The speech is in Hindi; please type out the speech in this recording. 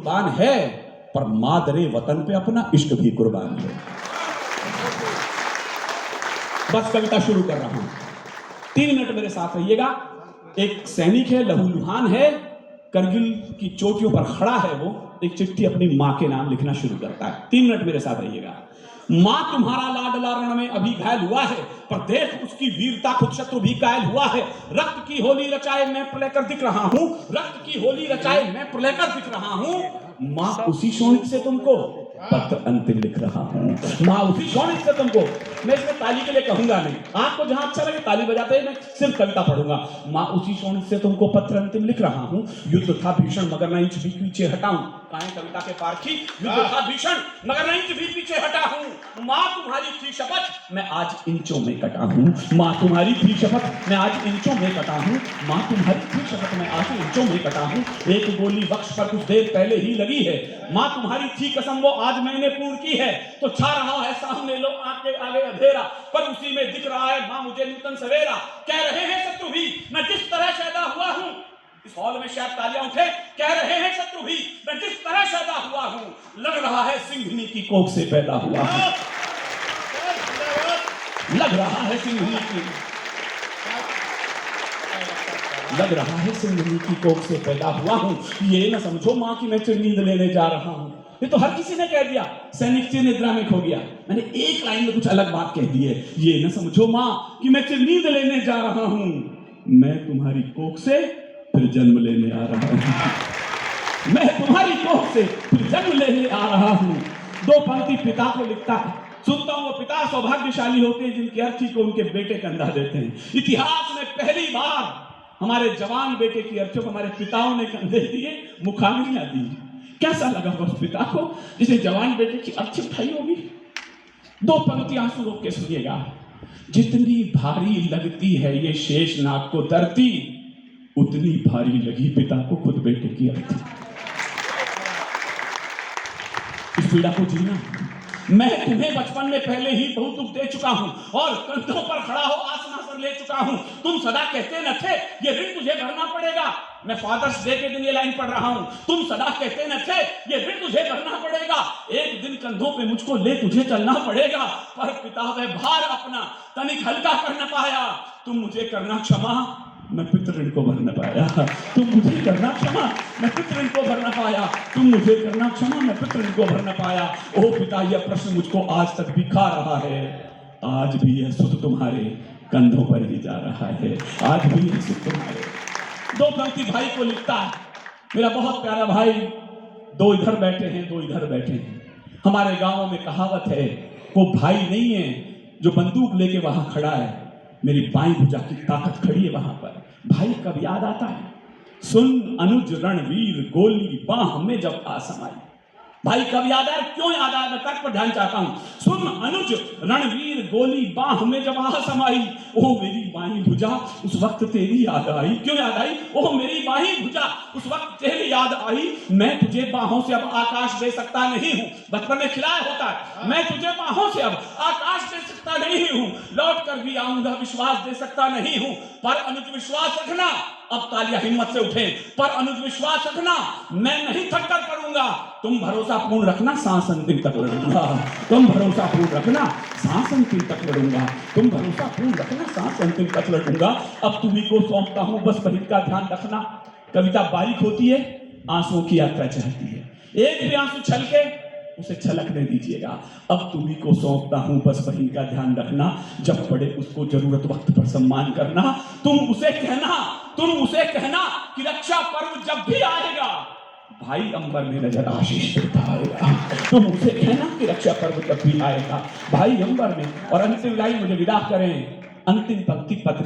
कुर्बान है, पर मादरे वतन पे अपना इश्क भी कुर्बान है। बस कविता शुरू कर रहा हूं, 3 मिनट मेरे साथ रहिएगा। एक सैनिक है, लहूलुहान है, करगिल की चोटियों पर खड़ा है। वो एक चिट्ठी अपनी मां के नाम लिखना शुरू करता है। 3 मिनट मेरे साथ रहिएगा। मां तुम्हारा लाडला रण में अभी घायल हुआ है, पर देख उसकी वीरता, खुद शत्रु भी घायल हुआ है। रक्त की होली रचाए मैं प्रलय कर दिख रहा हूं, रक्त की होली रचाए मैं प्रलय कर दिख रहा हूं। मां उसी शोणित से तुमको पत्र अंतिम लिख रहा हूं, मां उसी शोणित से तुमको। मैं इसमें ताली के लिए कहूंगा नहीं, आपको जहां अच्छा लगे ताली बजाते हैं, मैं सिर्फ कविता पढ़ूंगा। मां उसी शोणित से तुमको पत्र अंतिम लिख रहा हूं। युद्ध था भीषण मगर न इंच भी पीछे हटाऊं। काहे कविता के पारखी, युद्ध था भीषण मगर न इंच भी पीछे हटा हूं। मां तुम्हारी थी शपथ मैं आज इंचों में कटा हूं, मां तुम्हारी थी शपथ मैं आज इंचों में कटा हूं, मां तुम्हारी थी शपथ मैं आज इंचों में कटा हूं। एक गोली वक्ष पर कुछ देर पहले ही लगी है, मां तुम्हारी थी कसम वो आज मैंने पूर्ण की है। तो छा रहा है सामने लो आके आगे अंधेरा, पर उसी में दिख रहा है मां मुझे नूतन सवेरा। कह रहे हैं शत्रु भी मैं जिस तरह पैदा हुआ हूं, इस हॉल में शायद तालियां उठे। कह रहे हैं शत्रु भी मैं जिस तरह पैदा हुआ हूं, लग रहा है सिंघनी की कोख से पैदा हुआ हूं, लग रहा है सिंघनी की, लग रहा है सिंघनी की कोख से पैदा हुआ हूं। ये न समझो मां की मैं नींद लेने जा रहा हूं। ये तो हर किसी ने कह दिया, सैनिक से निद्रा में खो गया। मैंने एक लाइन में कुछ अलग बात कह दी है। ये न समझो मां कि मैं नींद लेने जा रहा हूं, मैं तुम्हारी कोख से फिर जन्म लेने आ रहा हूं, मैं तुम्हारी कोख से फिर जन्म लेने आ रहा हूं। 2 पंक्ति पिता को लिखता है। सुनता हूं वो पिता सौभाग्यशाली होते हैं जिनकी अर्थी को उनके बेटे कंधा देते हैं। इतिहास में पहली बार हमारे जवान बेटे की अर्थी को हमारे पिताओं ने कंधे दिए, मुखाग्नियां दी। कैसा लगा उस पिता को जिसे जवान बेटे की अर्थी उठाई होगी। 2 पंक्ति आंसू रोक के सुनिएगा। जितनी भारी लगती है ये शेषनाग को धरती, उतनी भारी लगी पिता को खुद बेटे की अर्थी। इस पीड़ा को जीना मैं तुम्हें बचपन में पहले ही बहुत दुख दे चुका हूं और कंधों पर खड़ा हो आसमां ले चुका हूं। तुम सदा कहते न थे ये ऋण तुझे भरना पड़ेगा। मैं फादर्स डे के दिन ये लाइन पढ़ रहा हूं। तुम सदा कहते न थे ये ऋण तुझे भरना पड़ेगा, एक दिन कंधों पे मुझको ले तुझे चलना पड़ेगा। पर पिता वह भार अपना तनिक हल्का कर न पाया। तुम मुझे करना क्षमा मैं पितृ ऋण को भर न पाया, तुम मुझे करना क्षमा मैं पितृ ऋण को भर न पाया, तुम मुझे करना क्षमा मैं पितृ ऋण को भर न पाया। ओ पिता यह प्रश्न मुझको आज तक भी खा रहा है, आज भी यह सुख तुम्हारे कंधों पर ही जा रहा है, आज भी यह सुख तुम्हारे। 2 पंक्ति भाई को लिखता है, मेरा बहुत प्यारा भाई। 2 इधर बैठे हैं, 2 इधर बैठे हैं। हमारे गांव में कहावत है, वो भाई नहीं है जो बंदूक लेके वहां खड़ा है, मेरी बाईं भुजा की ताकत खड़ी है वहां पर। भाई कब याद आता है, सुन अनुज रणवीर गोली बाह में जब आ समाई। भाई कब याद आया, क्यों याद आया, मैं तर्क पर ध्यान चाहता हूं। सुन अनुज रणवीर गोली बाह में जब आ समाई, ओ मेरी बाईं भुजा उस वक्त तेरी याद आई। क्यों याद आई, ओ मेरी बाईं भुजा उस वक्त तेरी याद आई। मैं तुझे बाहों से अब आकाश दे सकता नहीं हूं, बचपन में खिलाया होता है। मैं तुझे बाहों से अब आकाश दे सकता नहीं हूं, लौट कर भी आऊंगा विश्वास दे सकता नहीं हूं। पर अनुज विश्वास रखना, अब तालियां हिम्मत से उठे, पर अनुज विश्वास रखना मैं नहीं थक कर करूंगा। तुम भरोसा पूर्ण रखना सांस अंतिम तक लड़ूंगा, तुम भरोसा पूर्ण रखना सांस अंतिम तक लड़ूंगा, तुम भरोसा पूर्ण रखना सांस अंतिम तक लड़ूंगा। अब तुम्ही को सौंपता हूं बस बहित का ध्यान रखना। कविता बारीक होती है, आंसुओं की यात्रा चाहती है। एक भी आंसू छलके उसे छलकने दीजिएगा। अब तुम्ही को सौंपता हूं बस बहिन का ध्यान रखना, जब पड़े उसको जरूरत वक्त पर सम्मान करना। तुम उसे कहना कि रक्षा पर्व जब भी आएगा भाई अंबर में नजर आशीष देता आएगा। तुम उसे कहना कि रक्षा पर्व जब भी आएगा भाई अंबर में। और अंतिम लाइन मुझे विदा करें, अंतिम पंक्ति पत्र